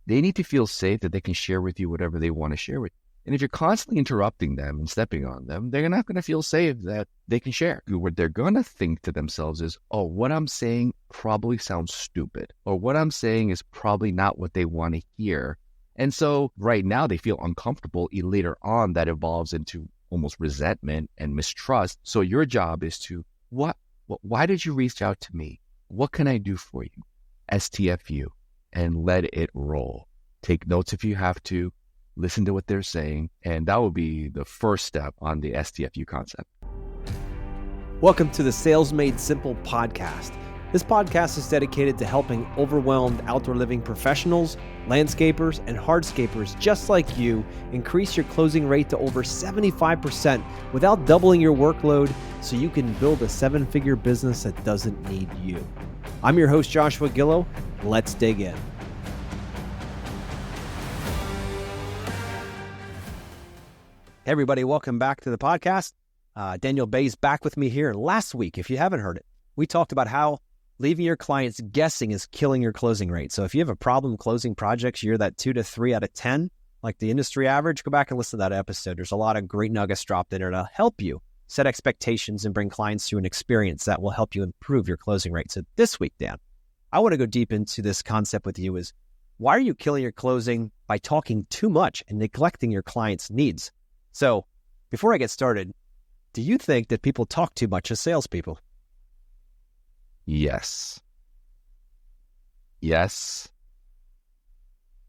They need to feel safe that they can share with you whatever they want to share with you. And if you're constantly interrupting them and stepping on them, they're not going to feel safe that they can share. What they're going to think to themselves is, oh, what I'm saying probably sounds stupid, or what I'm saying is probably not what they want to hear. And so right now they feel uncomfortable. Later on, that evolves into almost resentment and mistrust. So your job is to, why did you reach out to me? What can I do for you? STFU, and let it roll. Take notes if you have to. Listen to what they're saying, and that will be the first step on the STFU concept. Welcome to the Sales Made Simple podcast. This podcast is dedicated to helping overwhelmed outdoor living professionals, landscapers, and hardscapers just like you increase your closing rate to over 75% without doubling your workload so you can build a 7-figure business that doesn't need you. I'm your host, Joshua Gillow. Let's dig in. Hey everybody, welcome back to the podcast. Daniel Bai's back with me here. Last week, if you haven't heard it, we talked about how leaving your clients guessing is killing your closing rate. So if you have a problem closing projects, you're that 2 to 3 out of 10, like the industry average, go back and listen to that episode. There's a lot of great nuggets dropped in there to help you set expectations and bring clients to an experience that will help you improve your closing rate. So this week, Dan, I want to go deep into this concept with you is, why are you killing your closing by talking too much and neglecting your clients' needs? So before I get started, do you think that people talk too much as salespeople? Yes. Yes.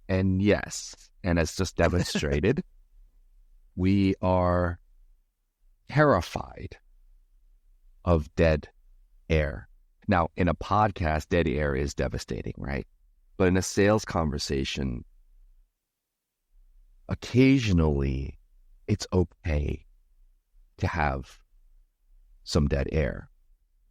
And yes. And as just demonstrated, we are terrified of dead air. Now, in a podcast, dead air is devastating, right? But in a sales conversation, occasionally, it's okay to have some dead air.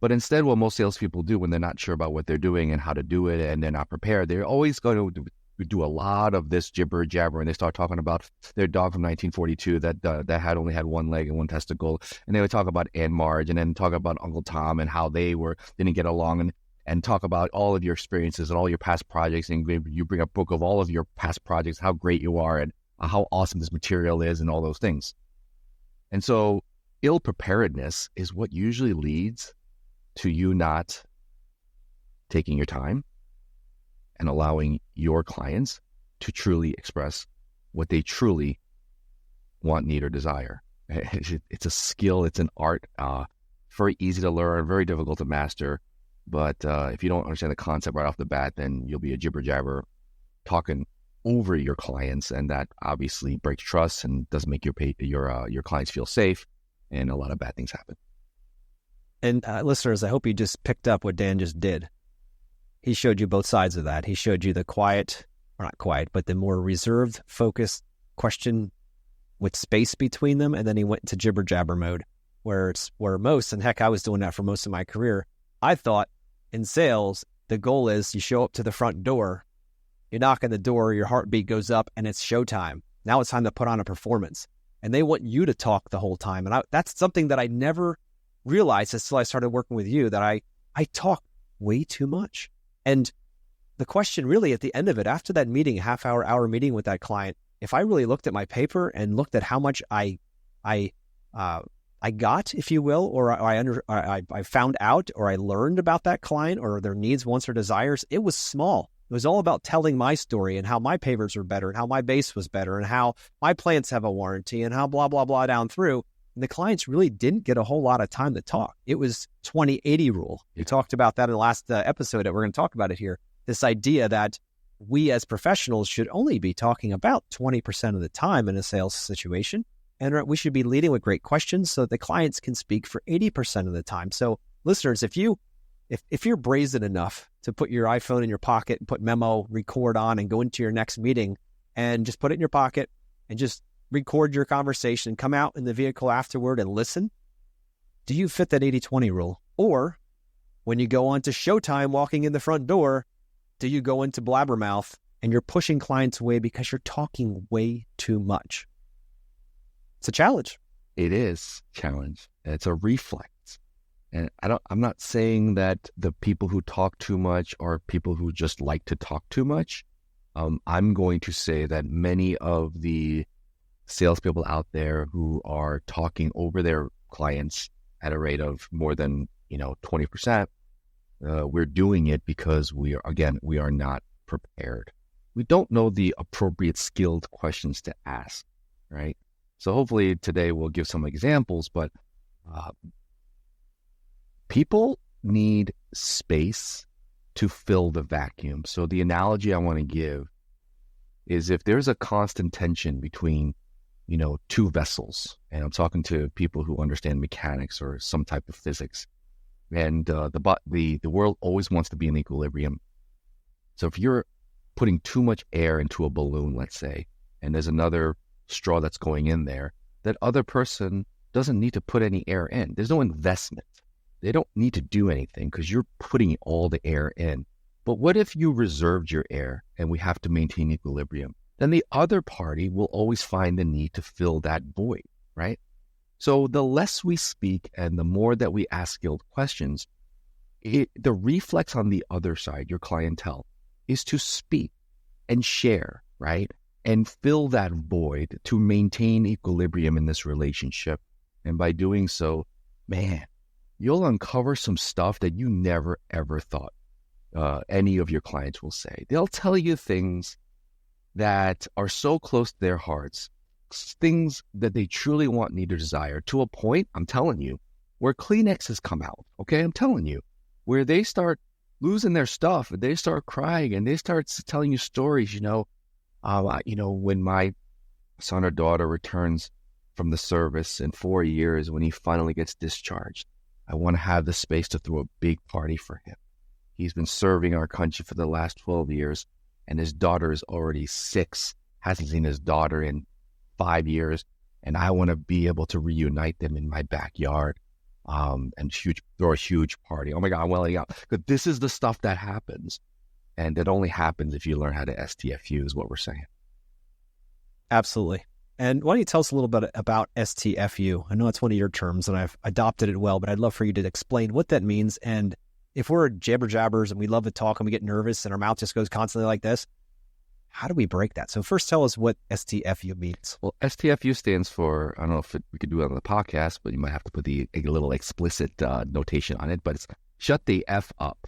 But instead, what most salespeople do when they're not sure about what they're doing and how to do it and they're not prepared, they're always going to do a lot of this jibber jabber, and they start talking about their dog from 1942 that had only had one leg and one testicle, and they would talk about Aunt Marge and then talk about Uncle Tom and how they didn't get along, and talk about all of your experiences and all your past projects, and you bring a book of all of your past projects, how great you are and how awesome this material is and all those things. And so ill preparedness is what usually leads to you not taking your time and allowing your clients to truly express what they truly want, need, or desire. It's a skill, it's an art, very easy to learn, very difficult to master. But if you don't understand the concept right off the bat, then you'll be a jibber jabber talking over your clients, and that obviously breaks trust and doesn't make your clients feel safe, and a lot of bad things happen. And listeners, I hope you just picked up what Dan just did. He showed you both sides of that. He showed you the quiet, or not quiet, but the more reserved, focused question with space between them, and then he went into jibber jabber mode, where most, and heck, I was doing that for most of my career. I thought in sales, the goal is you show up to the front door, you knock on the door, your heartbeat goes up, and it's showtime. Now it's time to put on a performance. And they want you to talk the whole time. And that's something that I never realized until I started working with you, that I talk way too much. And the question really at the end of it, after that meeting, hour meeting with that client, if I really looked at my paper and looked at how much I got, if you will, or I found out, or I learned about that client or their needs, wants, or desires, it was small. It was all about telling my story and how my pavers were better and how my base was better and how my plants have a warranty and how blah, blah, blah down through. And the clients really didn't get a whole lot of time to talk. It was 20-80 rule. We talked about that in the last episode, that we're going to talk about it here. This idea that we as professionals should only be talking about 20% of the time in a sales situation. And we should be leading with great questions so that the clients can speak for 80% of the time. So listeners, if you're brazen enough to put your iPhone in your pocket and put memo record on and go into your next meeting and just put it in your pocket and just record your conversation, come out in the vehicle afterward and listen, do you fit that 80-20 rule? Or when you go on to showtime walking in the front door, do you go into blabbermouth and you're pushing clients away because you're talking way too much? It's a challenge. It is a challenge. It's a reflex. And I'm not saying that the people who talk too much are people who just like to talk too much. I'm going to say that many of the salespeople out there who are talking over their clients at a rate of more than 20%, we're doing it because we are not prepared. We don't know the appropriate skilled questions to ask, right? So hopefully today we'll give some examples, but people need space to fill the vacuum. So the analogy I want to give is if there's a constant tension between, two vessels, and I'm talking to people who understand mechanics or some type of physics, and the world always wants to be in equilibrium. So if you're putting too much air into a balloon, let's say, and there's another straw that's going in there, that other person doesn't need to put any air in. There's no investment. They don't need to do anything because you're putting all the air in. But what if you reserved your air and we have to maintain equilibrium? Then the other party will always find the need to fill that void, right? So the less we speak and the more that we ask skilled questions, the reflex on the other side, your clientele, is to speak and share, right? And fill that void to maintain equilibrium in this relationship. And by doing so, man, you'll uncover some stuff that you never, ever thought any of your clients will say. They'll tell you things that are so close to their hearts, things that they truly want, need, or desire, to a point, I'm telling you, where Kleenexes come out, okay? I'm telling you, where they start losing their stuff, and they start crying, and they start telling you stories, when my son or daughter returns from the service in 4 years, when he finally gets discharged, I want to have the space to throw a big party for him. He's been serving our country for the last 12 years, and his daughter is already 6, hasn't seen his daughter in 5 years, and I want to be able to reunite them in my backyard and throw a huge party. Oh my God, I'm welling up. Because this is the stuff that happens, and it only happens if you learn how to STFU is what we're saying. Absolutely. And why don't you tell us a little bit about STFU? I know it's one of your terms, and I've adopted it well, but I'd love for you to explain what that means. And if we're jabber jabbers and we love to talk and we get nervous and our mouth just goes constantly like this, how do we break that? So first, tell us what STFU means. Well, STFU stands for, I don't know if we could do it on the podcast, but you might have to put a little explicit notation on it, but it's shut the F up.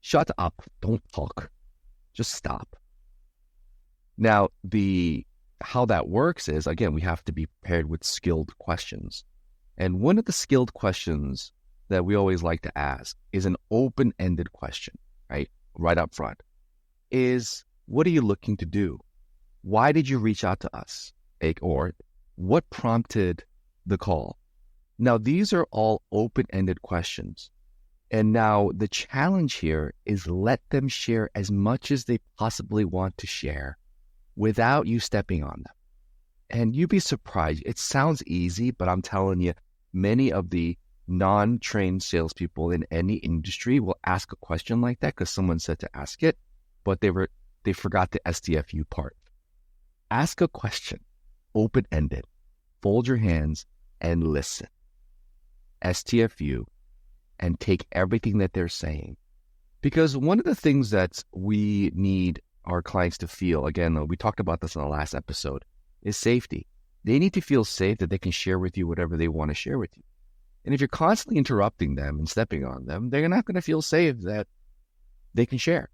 Shut up. Don't talk. Just stop. Now, how that works is, again, we have to be prepared with skilled questions. And one of the skilled questions that we always like to ask is an open-ended question, right up front, is, what are you looking to do? Why did you reach out to us? Or what prompted the call? Now, these are all open-ended questions. And now the challenge here is let them share as much as they possibly want to share without you stepping on them. And you'd be surprised. It sounds easy, but I'm telling you, many of the non-trained salespeople in any industry will ask a question like that because someone said to ask it, but they forgot the STFU part. Ask a question, open-ended, fold your hands and listen. STFU, and take everything that they're saying. Because one of the things that we need our clients to feel, again, we talked about this in the last episode, is safety. They need to feel safe that they can share with you whatever they want to share with you. And if you're constantly interrupting them and stepping on them, they're not going to feel safe that they can share.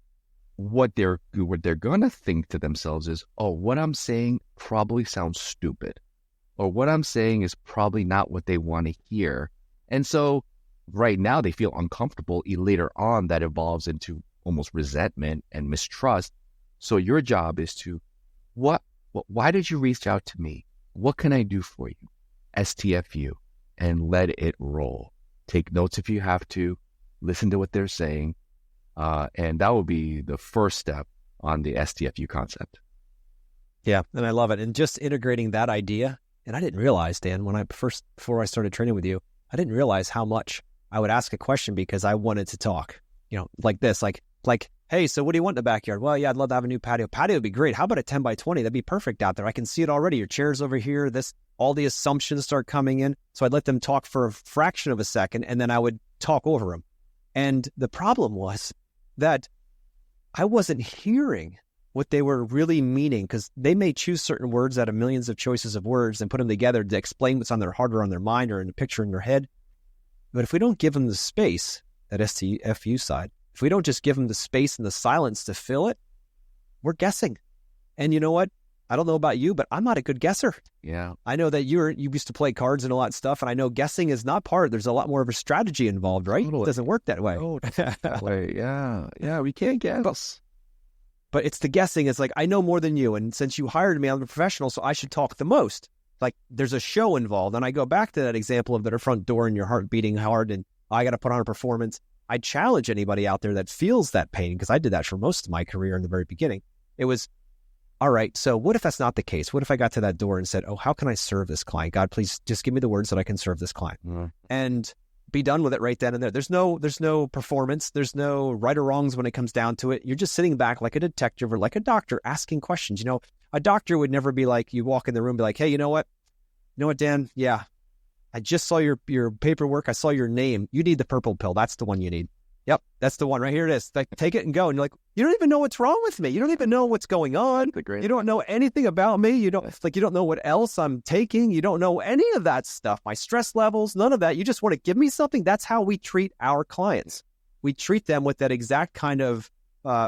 What they're going to think to themselves is, oh, what I'm saying probably sounds stupid. Or what I'm saying is probably not what they want to hear. And so right now they feel uncomfortable. Later on, that evolves into almost resentment and mistrust. So your job is to, why did you reach out to me? What can I do for you? STFU, and let it roll. Take notes if you have to. Listen to what they're saying. And that will be the first step on the STFU concept. Yeah, and I love it. And just integrating that idea, and I didn't realize, Dan, before I started training with you, I didn't realize how much I would ask a question because I wanted to talk, like this, like, hey, so what do you want in the backyard? Well, yeah, I'd love to have a new patio. Patio would be great. How about a 10 by 20? That'd be perfect out there. I can see it already. Your chair's over here. All the assumptions start coming in. So I'd let them talk for a fraction of a second, and then I would talk over them. And the problem was that I wasn't hearing what they were really meaning, because they may choose certain words out of millions of choices of words and put them together to explain what's on their heart or on their mind or in a picture in their head. But if we don't give them the space, that STFU side, if we don't just give them the space and the silence to fill it, we're guessing. And you know what? I don't know about you, but I'm not a good guesser. Yeah. I know that you used to play cards and a lot of stuff, and I know guessing is not part. There's a lot more of a strategy involved, right? Totally. It doesn't work that way. Oh, that way. Yeah. Yeah, we can't guess. But it's the guessing. It's like, I know more than you, and since you hired me, I'm a professional, so I should talk the most. Like, there's a show involved. And I go back to that example of the front door and your heart beating hard, and I got to put on a performance. I challenge anybody out there that feels that pain, because I did that for most of my career in the very beginning. It was, all right, so what if that's not the case? What if I got to that door and said, oh, how can I serve this client? God, please just give me the words that I can serve this client. And be done with it right then and there. There's no performance. There's no right or wrongs when it comes down to it. You're just sitting back like a detective or like a doctor asking questions. You know, a doctor would never be like, you walk in the room and be like, hey, you know what, Dan? Yeah, I just saw your paperwork. I saw your name. You need the purple pill. That's the one you need. Yep, that's the one right here. It is. Like, take it and go. And you're like, you don't even know what's wrong with me. You don't even know what's going on. You don't know anything about me. You don't know what else I'm taking. You don't know any of that stuff. My stress levels, none of that. You just want to give me something. That's how we treat our clients. We treat them with that exact kind of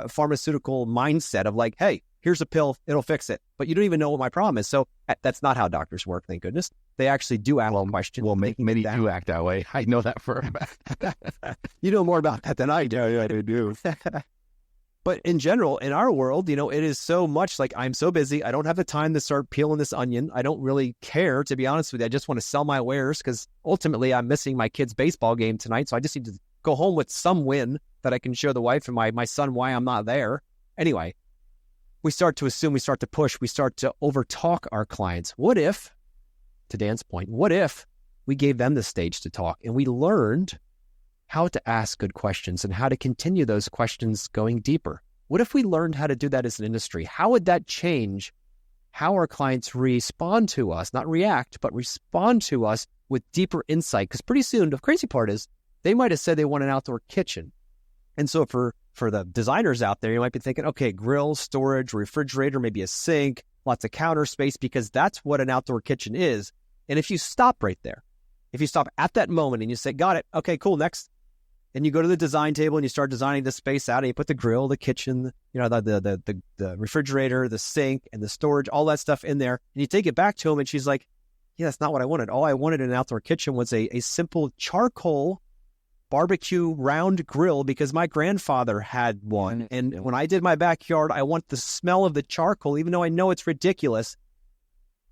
pharmaceutical mindset of like, hey, here's a pill, it'll fix it. But you don't even know what my problem is. So that's not how doctors work, thank goodness. They actually do ask questions. Well, many do act that way. I know that for a fact. You know more about that than I do. Yeah, I do. But in general, in our world, you know, it is so much like, I'm so busy. I don't have the time to start peeling this onion. I don't really care, to be honest with you. I just want to sell my wares because ultimately I'm missing my kid's baseball game tonight. So I just need to go home with some win that I can show the wife and my son why I'm not there. Anyway, we start to assume, we start to push, we start to overtalk our clients. What if, to Dan's point, what if we gave them the stage to talk and we learned how to ask good questions and how to continue those questions going deeper? What if we learned how to do that as an industry? How would that change how our clients respond to us, not react, but respond to us with deeper insight? Because pretty soon, the crazy part is they might have said they want an outdoor kitchen. And so for the designers out there, you might be thinking, okay, grill, storage, refrigerator, maybe a sink, lots of counter space, because that's what an outdoor kitchen is. And if you stop right there, if you stop at that moment and you say, got it, okay, cool, next. And you go to the design table and you start designing the space out and you put the grill, the kitchen, you know, the refrigerator, the sink and the storage, all that stuff in there. And you take it back to him and she's like, yeah, that's not what I wanted. All I wanted in an outdoor kitchen was a simple charcoal barbecue round grill because my grandfather had one. And when I did my backyard, I want the smell of the charcoal, even though I know it's ridiculous.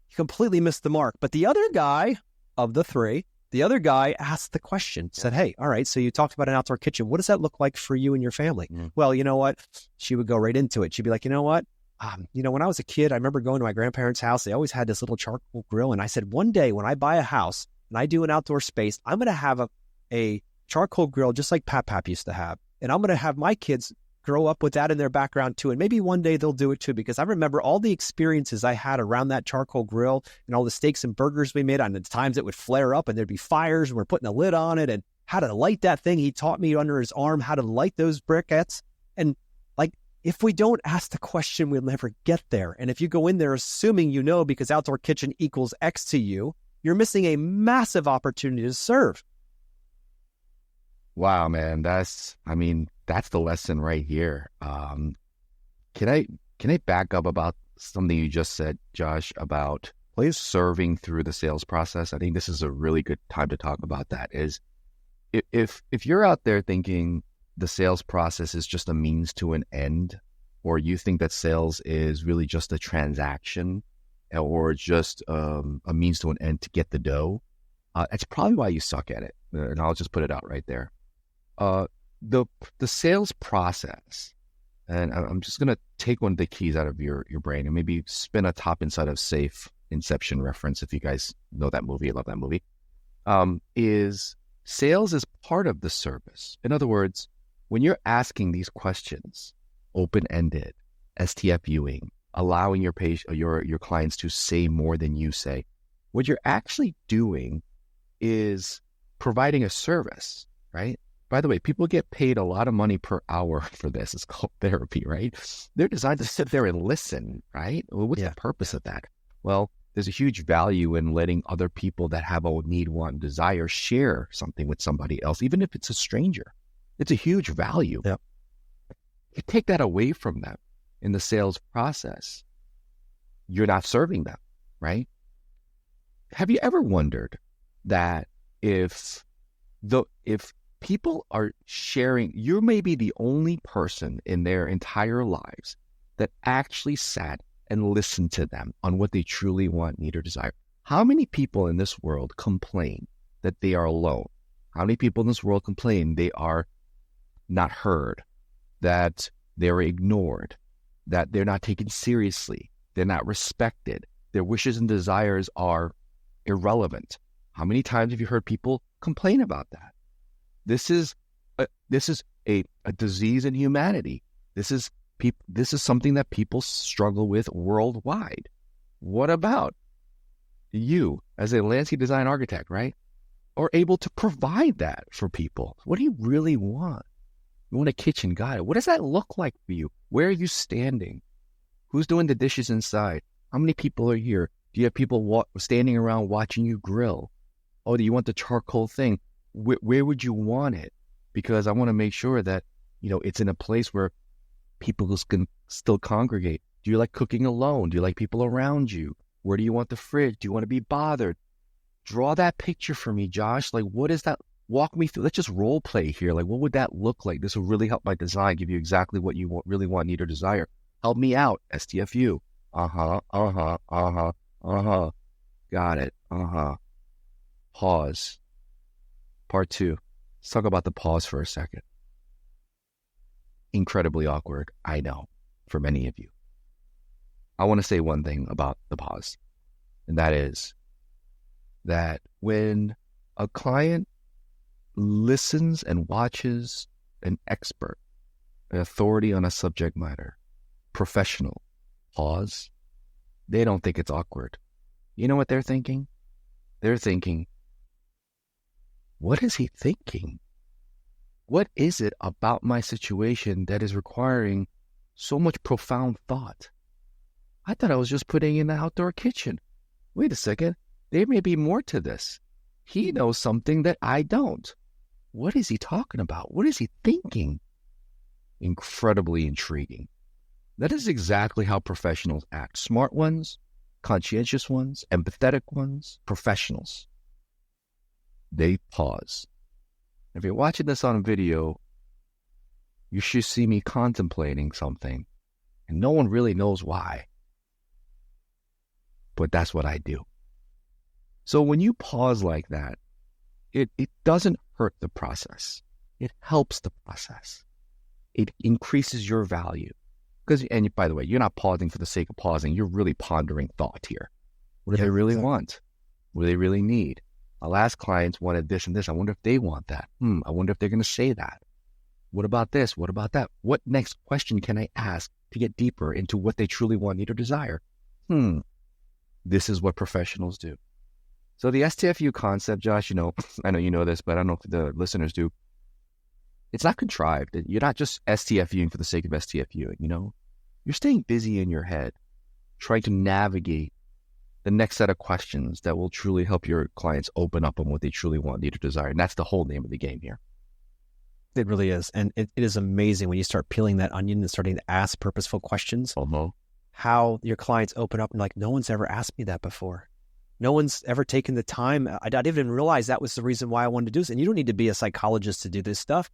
You completely missed the mark. But the other guy of the three, the other guy asked the question, said, hey, all right, so you talked about an outdoor kitchen. What does that look like for you and your family? Well, you know what? She would go right into it. She'd be like, you know what? When I was a kid, I remember going to my grandparents' house. They always had this little charcoal grill. And I said, one day when I buy a house and I do an outdoor space, I'm going to have a charcoal grill just like Pap used to have. And I'm going to have my kids grow up with that in their background too. And maybe one day they'll do it too, because I remember all the experiences I had around that charcoal grill and all the steaks and burgers we made on the times it would flare up and there'd be fires and we're putting a lid on it and how to light that thing. He taught me under his arm how to light those briquettes. And like, if we don't ask the question, we'll never get there. And if you go in there assuming you know because outdoor kitchen equals X to you, you're missing a massive opportunity to serve. Wow, man, that's the lesson right here. Can I back up about something you just said, Josh, about serving through the sales process? I think this is a really good time to talk about that. Is if you're out there thinking the sales process is just a means to an end, or you think that sales is really just a transaction or just a means to an end to get the dough, that's probably why you suck at it. And I'll just put it out right there. The sales process, and I'm just going to take one of the keys out of your brain and maybe spin a top inside of safe Inception reference. If you guys know that movie, I love that movie, is sales is part of the service. In other words, when you're asking these questions, open-ended, STFUing, allowing your clients to say more than you say, what you're actually doing is providing a service, right? By the way, people get paid a lot of money per hour for this. It's called therapy, right? They're designed to sit there and listen, right? Well, what's the purpose of that? Well, there's a huge value in letting other people that have a need, want, desire share something with somebody else, even if it's a stranger. It's a huge value. Yep. You take that away from them in the sales process, you're not serving them, right? Have you ever wondered that if people are sharing, you may be the only person in their entire lives that actually sat and listened to them on what they truly want, need, or desire. How many people in this world complain that they are alone? How many people in this world complain they are not heard, that they're ignored, that they're not taken seriously, they're not respected, their wishes and desires are irrelevant? How many times have you heard people complain about that? This is a disease in humanity. This is something that people struggle with worldwide. What about you as a landscape design architect, right? Are able to provide that for people? What do you really want? You want a kitchen guide. What does that look like for you? Where are you standing? Who's doing the dishes inside? How many people are here? Do you have people standing around watching you grill? Oh, do you want the charcoal thing? Where would you want it? Because I want to make sure that, it's in a place where people can still congregate. Do you like cooking alone? Do you like people around you? Where do you want the fridge? Do you want to be bothered? Draw that picture for me, Josh. Like, what is that? Walk me through. Let's just role play here. Like, what would that look like? This will really help my design, give you exactly what you really want, need, or desire. Help me out, STFU. Got it. Pause. Part 2. Let's talk about the pause for a second. Incredibly awkward, I know, for many of you. I want to say one thing about the pause, and that is that when a client listens and watches an expert, an authority on a subject matter, professional, pause, they don't think it's awkward. You know what they're thinking? They're thinking, what is he thinking? What is it about my situation that is requiring so much profound thought? I thought I was just putting in the outdoor kitchen. Wait a second. There may be more to this. He knows something that I don't. What is he talking about? What is he thinking? Incredibly intriguing. That is exactly how professionals act. Smart ones, conscientious ones, empathetic ones, professionals. They pause. If you're watching this on video, you should see me contemplating something, and no one really knows why. But that's what I do. So when you pause like that, it doesn't hurt the process. It helps the process. It increases your value. And by the way, you're not pausing for the sake of pausing. You're really pondering thought here. What do they really want? What do they really need? I'll ask clients wanted this and this. I wonder if they want that. I wonder if they're going to say that. What about this? What about that? What next question can I ask to get deeper into what they truly want, need, or desire? This is what professionals do. So the STFU concept, Josh, I know you know this, but I don't know if the listeners do. It's not contrived. You're not just STFUing for the sake of STFUing, You're staying busy in your head, trying to navigate the next set of questions that will truly help your clients open up on what they truly want, need, or desire. And that's the whole name of the game here. It really is. And it is amazing when you start peeling that onion and starting to ask purposeful questions, how your clients open up and like, no one's ever asked me that before. No one's ever taken the time. I didn't even realize that was the reason why I wanted to do this. And you don't need to be a psychologist to do this stuff.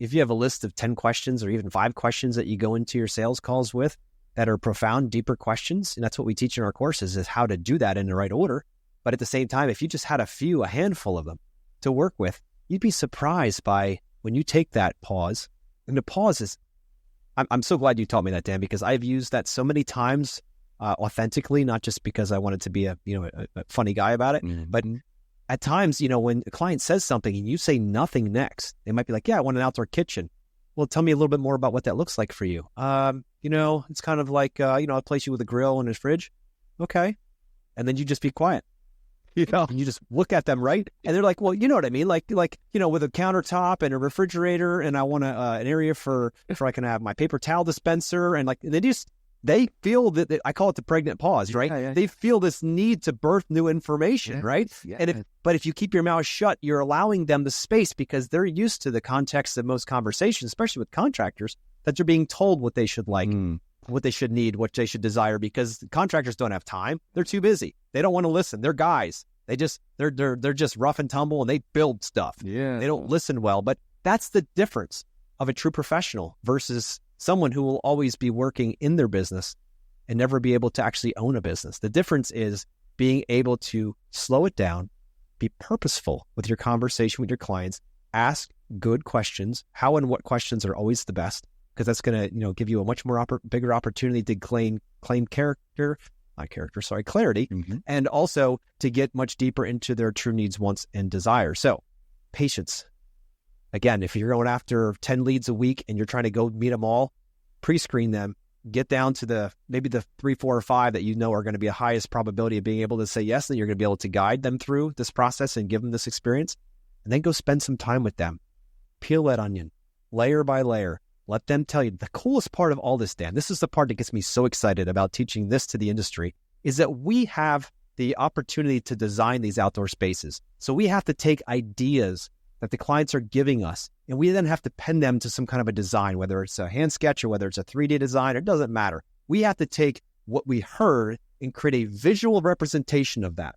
If you have a list of 10 questions or even 5 questions that you go into your sales calls with that are profound, deeper questions, and that's what we teach in our courses is how to do that in the right order. But at the same time, if you just had a handful of them to work with, you'd be surprised by when you take that pause. And the pause is, I'm so glad you taught me that, Dan, because I've used that so many times authentically, not just because I wanted to be a funny guy about it, but at times, when a client says something and you say nothing next, they might be like, yeah, I want an outdoor kitchen. Well, tell me a little bit more about what that looks like for you. It's kind of like, I'll place you with a grill and a fridge. Okay. And then you just be quiet. And you just look at them, right? And they're like, well, you know what I mean? Like, with a countertop and a refrigerator, and I want an area for I can have my paper towel dispenser. And like, they feel that I call it the pregnant pause, right? Yeah. They feel this need to birth new information, right? Yeah. But if you keep your mouth shut, you're allowing them the space because they're used to the context of most conversations, especially with contractors, that they're being told what they should like, what they should need, what they should desire, because contractors don't have time. They're too busy. They don't want to listen. They're guys. They're just rough and tumble, and they build stuff. Yeah. They don't listen well. But that's the difference of a true professional versus someone who will always be working in their business and never be able to actually own a business. The difference is being able to slow it down, be purposeful with your conversation with your clients, ask good questions. How and what questions are always the best, because that's going to, give you a much more bigger opportunity to claim clarity, and also to get much deeper into their true needs, wants, and desires. So patience. Again, if you're going after 10 leads a week and you're trying to go meet them all, pre-screen them, get down to maybe the 3, 4, or 5 that are going to be the highest probability of being able to say yes, and you're going to be able to guide them through this process and give them this experience, and then go spend some time with them. Peel that onion, layer by layer. Let them tell you. The coolest part of all this, Dan, this is the part that gets me so excited about teaching this to the industry, is that we have the opportunity to design these outdoor spaces. So we have to take ideas that the clients are giving us, and we then have to pen them to some kind of a design, whether it's a hand sketch or whether it's a 3D design, it doesn't matter. We have to take what we heard and create a visual representation of that,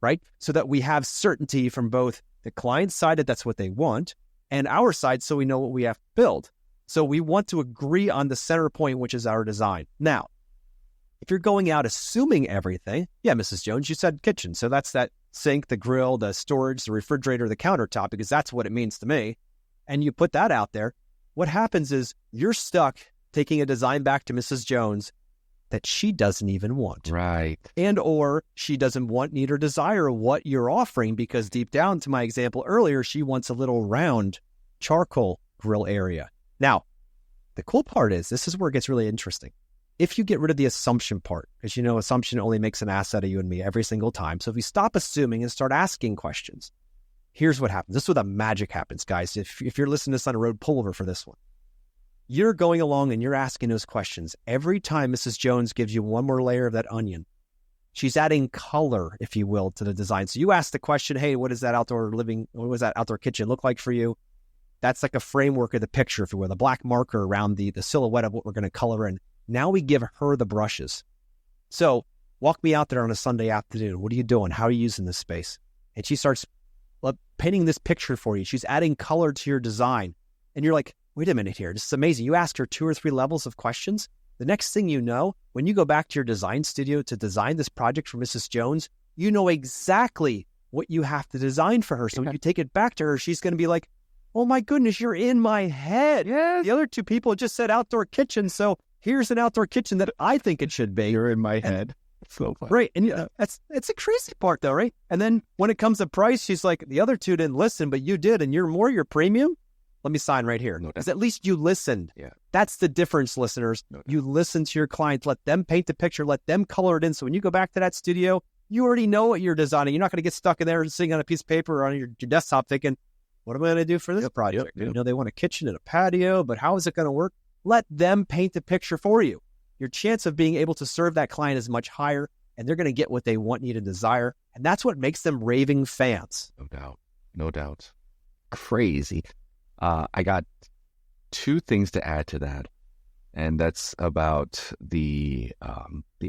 right? So that we have certainty from both the client's side that that's what they want, and our side, so we know what we have to build. So we want to agree on the center point, which is our design. Now, if you're going out assuming everything, yeah, Mrs. Jones, you said kitchen. So that's that sink, the grill, the storage, the refrigerator, the countertop, because that's what it means to me. And you put that out there. What happens is you're stuck taking a design back to Mrs. Jones that she doesn't even want. Right. And or she doesn't want, need, or desire what you're offering, because deep down, to my example earlier, she wants a little round charcoal grill area. Now, the cool part is, this is where it gets really interesting. If you get rid of the assumption part, because assumption only makes an ass out of you and me every single time. So if you stop assuming and start asking questions, here's what happens. This is where the magic happens, guys. If you're listening to this on a road, pull over for this one. You're going along and you're asking those questions. Every time Mrs. Jones gives you one more layer of that onion, she's adding color, if you will, to the design. So you ask the question, hey, what does that outdoor kitchen look like for you? That's like a framework of the picture, if you will, the black marker around the silhouette of what we're going to color in. Now we give her the brushes. So walk me out there on a Sunday afternoon. What are you doing? How are you using this space? And she starts painting this picture for you. She's adding color to your design. And you're like, wait a minute here. This is amazing. You ask her 2 or 3 levels of questions. The next thing you know, when you go back to your design studio to design this project for Mrs. Jones, you know exactly what you have to design for her. So when you take it back to her, she's going to be like, oh my goodness, you're in my head. Yes. The other 2 people just said outdoor kitchen. So here's an outdoor kitchen that I think it should be. You're in my head. So fun. Right. And it's a crazy part though, right? And then when it comes to price, she's like, the other 2 didn't listen, but you did. And you're premium. Let me sign right here. Because at least you listened. Yeah. That's the difference, listeners. You listen to your clients, let them paint the picture, let them color it in. So when you go back to that studio, you already know what you're designing. You're not going to get stuck in there and sitting on a piece of paper or on your desktop thinking, what am I going to do for this project? Yep. They want a kitchen and a patio, but how is it going to work? Let them paint the picture for you. Your chance of being able to serve that client is much higher, and they're going to get what they want, need, and desire. And that's what makes them raving fans. No doubt. Crazy. I got 2 things to add to that, and that's about the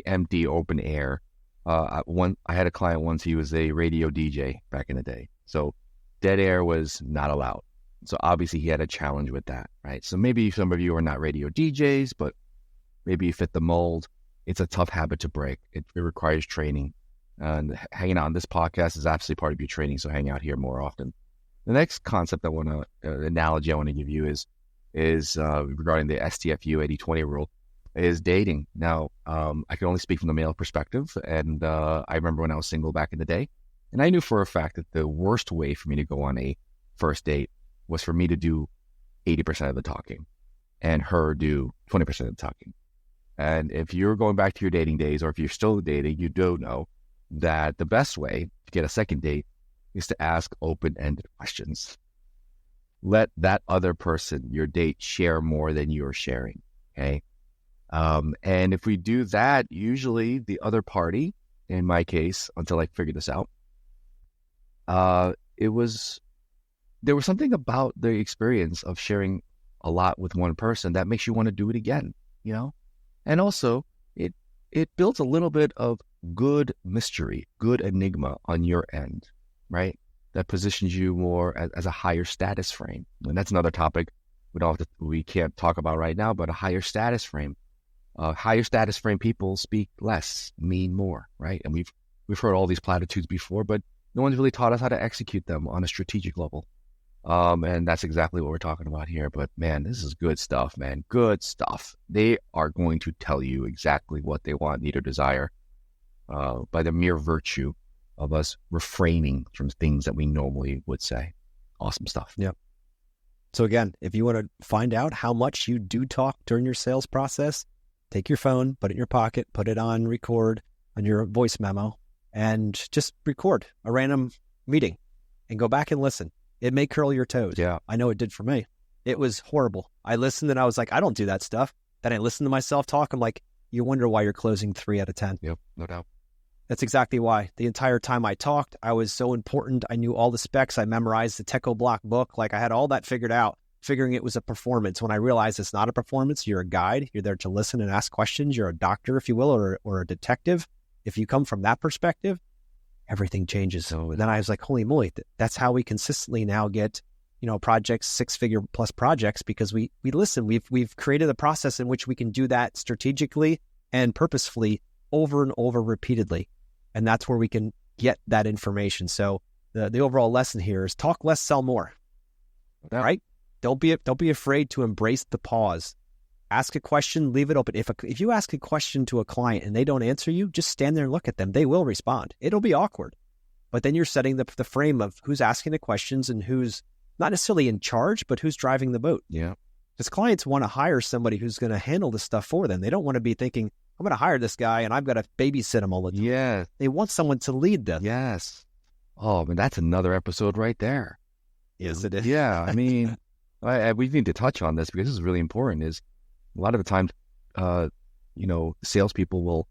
empty open air. I had a client once. He was a radio DJ back in the day, so dead air was not allowed. So obviously he had a challenge with that, right? So maybe some of you are not radio DJs, but maybe you fit the mold. It's a tough habit to break. It requires training. And hanging out on this podcast is absolutely part of your training, so hang out here more often. The next concept analogy I want to give you is regarding the STFU 80-20 rule, is dating. Now, I can only speak from the male perspective, and I remember when I was single back in the day, and I knew for a fact that the worst way for me to go on a first date was for me to do 80% of the talking and her do 20% of the talking. And if you're going back to your dating days, or if you're still dating, you do know that the best way to get a second date is to ask open-ended questions. Let that other person, your date, share more than you're sharing. Okay. And if we do that, usually the other party, in my case, until I figured this out, there was something about the experience of sharing a lot with one person that makes you want to do it again, you know? And also it builds a little bit of good mystery, good enigma on your end, right? That positions you more as a higher status frame. And that's another topic we can't talk about right now, but a higher status frame. Higher status frame people speak less, mean more, right? And we've heard all these platitudes before, but no one's really taught us how to execute them on a strategic level. And that's exactly what we're talking about here. But man, this is good stuff, man. Good stuff. They are going to tell you exactly what they want, need, or desire by the mere virtue of us refraining from things that we normally would say. Awesome stuff. Yep. So again, if you want to find out how much you do talk during your sales process, take your phone, put it in your pocket, put it on record on your voice memo, and just record a random meeting and go back and listen. It may curl your toes. Yeah. I know it did for me. It was horrible. I listened and I was like, I don't do that stuff. Then I listened to myself talk. I'm like, you wonder why you're closing 3 out of 10. Yep, no doubt. That's exactly why. The entire time I talked, I was so important. I knew all the specs. I memorized the Techo Block book. Like I had all that figured out, figuring it was a performance. When I realized it's not a performance, you're a guide. You're there to listen and ask questions. You're a doctor, if you will, or a detective. If you come from that perspective, everything changes. So then I was like, holy moly, that's how we consistently now get, projects, 6-figure plus projects, because we listen. We've created a process in which we can do that strategically and purposefully over and over repeatedly. And that's where we can get that information. So the overall lesson here is talk less, sell more. Yeah. Right? Don't be afraid to embrace the pause. Ask a question, leave it open. If you ask a question to a client and they don't answer you, just stand there and look at them. They will respond. It'll be awkward. But then you're setting the frame of who's asking the questions and who's not necessarily in charge, but who's driving the boat. Yeah. Because clients want to hire somebody who's going to handle this stuff for them. They don't want to be thinking, I'm going to hire this guy and I've got to babysit him all the time. Yeah. They want someone to lead them. Yes. Oh, man, that's another episode right there. Yes, it is. Yeah. I mean, we need to touch on this because this is really important. Is a lot of the times, salespeople will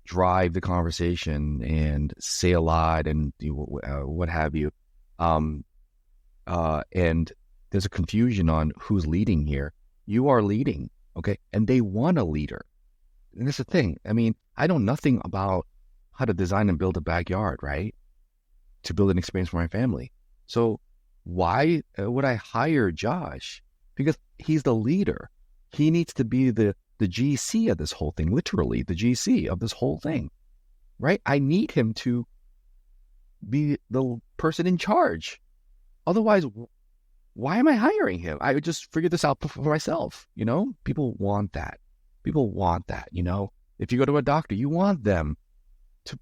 drive the conversation and say a lot and what have you. And there's a confusion on who's leading here. You are leading, okay? And they want a leader. And that's the thing. I mean, I know nothing about how to design and build a backyard, right? To build an experience for my family. So why would I hire Josh? Because he's the leader. He needs to be the GC of this whole thing, literally the GC of this whole thing, right? I need him to be the person in charge. Otherwise, why am I hiring him? I would just figure this out for myself. People want that. People want that. If you go to a doctor, you want them to,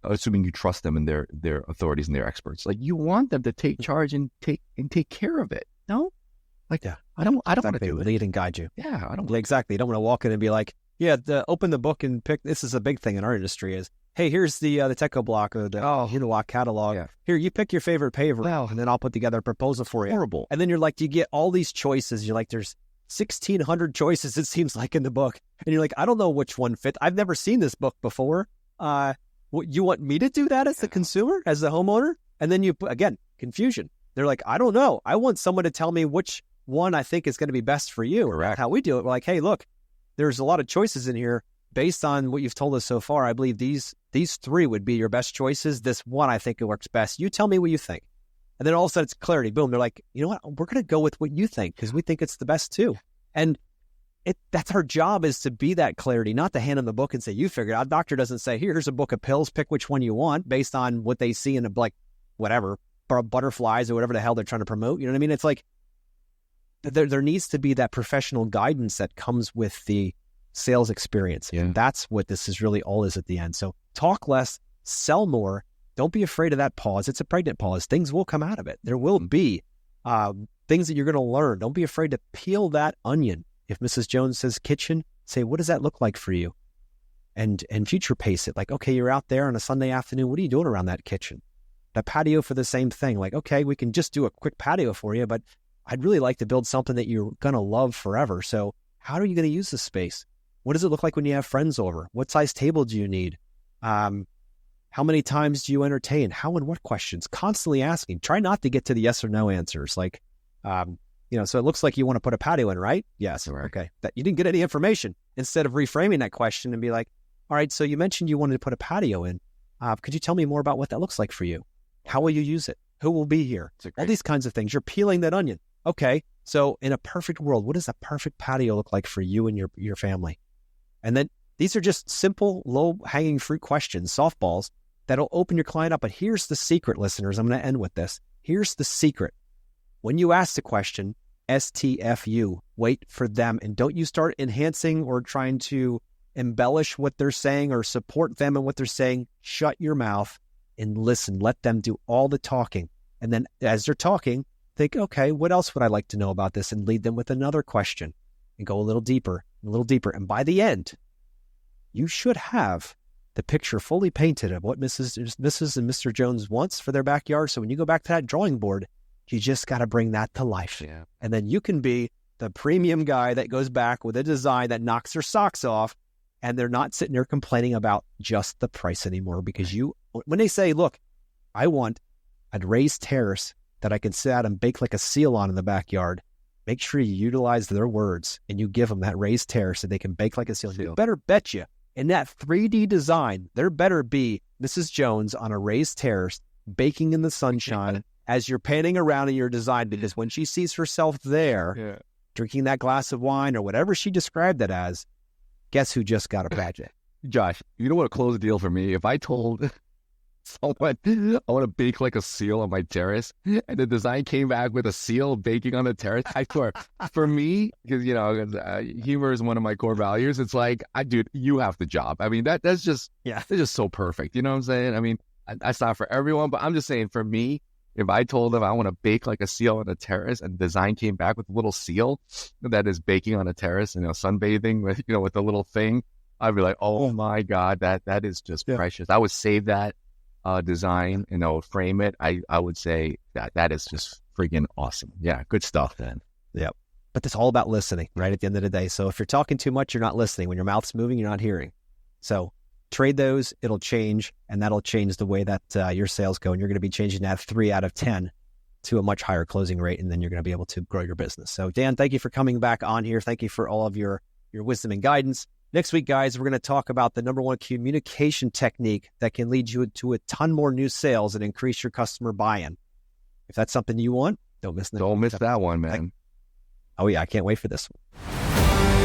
assuming you trust them and their authorities and their experts, like you want them to take charge and take care of it. No, like yeah, I don't want to do it. Lead and guide you. Yeah, I don't. Yeah, exactly. You don't want to walk in and be like, open the book and pick. This is a big thing in our industry. Is hey, here's the Techo Block or the Unilock catalog. Yeah. Here, you pick your favorite paver, and then I'll put together a proposal for you. Horrible. And then you're like, you get all these choices. You're like, there's 1,600 choices, it seems like, in the book. And you're like, I don't know which one fit. I've never seen this book before. You want me to do that as the consumer, as the homeowner? And then again, confusion. They're like, I don't know. I want someone to tell me which one I think is going to be best for you. Correct. How we do it. We're like, hey, look, there's a lot of choices in here. Based on what you've told us so far, I believe these 3 would be your best choices. This one, I think it works best. You tell me what you think. And then all of a sudden it's clarity. Boom. They're like, you know what? We're going to go with what you think because we think it's the best too. And that's our job, is to be that clarity, not to hand them the book and say, you figure it out. Doctor doesn't say, here's a book of pills. Pick which one you want based on what they see in whatever, butterflies or whatever the hell they're trying to promote. You know what I mean? It's like there needs to be that professional guidance that comes with the sales experience. Yeah. And that's what this is really all is at the end. So talk less, sell more. Don't be afraid of that pause. It's a pregnant pause. Things will come out of it. There will be things that you're going to learn. Don't be afraid to peel that onion. If Mrs. Jones says kitchen, say, what does that look like for you? and future pace it. Like, okay, you're out there on a Sunday afternoon. What are you doing around that kitchen? That patio for the same thing. Like, okay, we can just do a quick patio for you, but I'd really like to build something that you're going to love forever. So how are you going to use the space? What does it look like when you have friends over? What size table do you need? How many times do you entertain? How and what questions? Constantly asking. Try not to get to the yes or no answers. Like, so it looks like you want to put a patio in, right? Yes. Right. Okay. That you didn't get any information. Instead of reframing that question and be like, all right, so you mentioned you wanted to put a patio in. Could you tell me more about what that looks like for you? How will you use it? Who will be here? All these kinds of things. You're peeling that onion. Okay. So in a perfect world, what does a perfect patio look like for you and your family? And then these are just simple, low-hanging fruit questions, softballs, that'll open your client up. But here's the secret, listeners. I'm going to end with this. Here's the secret. When you ask the question, STFU, wait for them. And don't you start enhancing or trying to embellish what they're saying or support them in what they're saying. Shut your mouth and listen. Let them do all the talking. And then as they're talking, think, okay, what else would I like to know about this? And lead them with another question and go a little deeper, a little deeper. And by the end, you should have the picture fully painted of what Mrs. and Mr. Jones wants for their backyard. So when you go back to that drawing board, you just got to bring that to life. Yeah. And then you can be the premium guy that goes back with a design that knocks their socks off, and they're not sitting there complaining about just the price anymore. Because when they say, look, I want a raised terrace that I can sit out and bake like a seal on in the backyard, make sure you utilize their words and you give them that raised terrace that they can bake like a seal. You better bet you in that 3D design, there better be Mrs. Jones on a raised terrace baking in the sunshine as you're panning around in your design, because when she sees herself there drinking that glass of wine or whatever she described it as, guess who just got a project? Josh, you know what a close deal for me? If I told someone I want to bake like a seal on my terrace, and the design came back with a seal baking on the terrace, I swear, for me, because humor is one of my core values. It's like, dude, you have the job. I mean, that's just so perfect. You know what I'm saying? I mean, that's not for everyone, but I'm just saying, for me, if I told them I want to bake like a seal on a terrace, and design came back with a little seal that is baking on a terrace and sunbathing with a little thing, I'd be like, oh my God, that is just precious. I would save that design, frame it. I would say that is just freaking awesome. Yeah, good stuff, then. Yep. But it's all about listening, right? At the end of the day. So if you're talking too much, you're not listening. When your mouth's moving, you're not hearing. So trade those, it'll change, and that'll change the way that your sales go. And you're going to be changing that 3 out of 10 to a much higher closing rate, and then you're going to be able to grow your business. So Dan, thank you for coming back on here. Thank you for all of your wisdom and guidance. Next week, guys, we're going to talk about the number one communication technique that can lead you to a ton more new sales and increase your customer buy-in. If that's something you want, don't miss that one, man. Oh yeah, I can't wait for this one.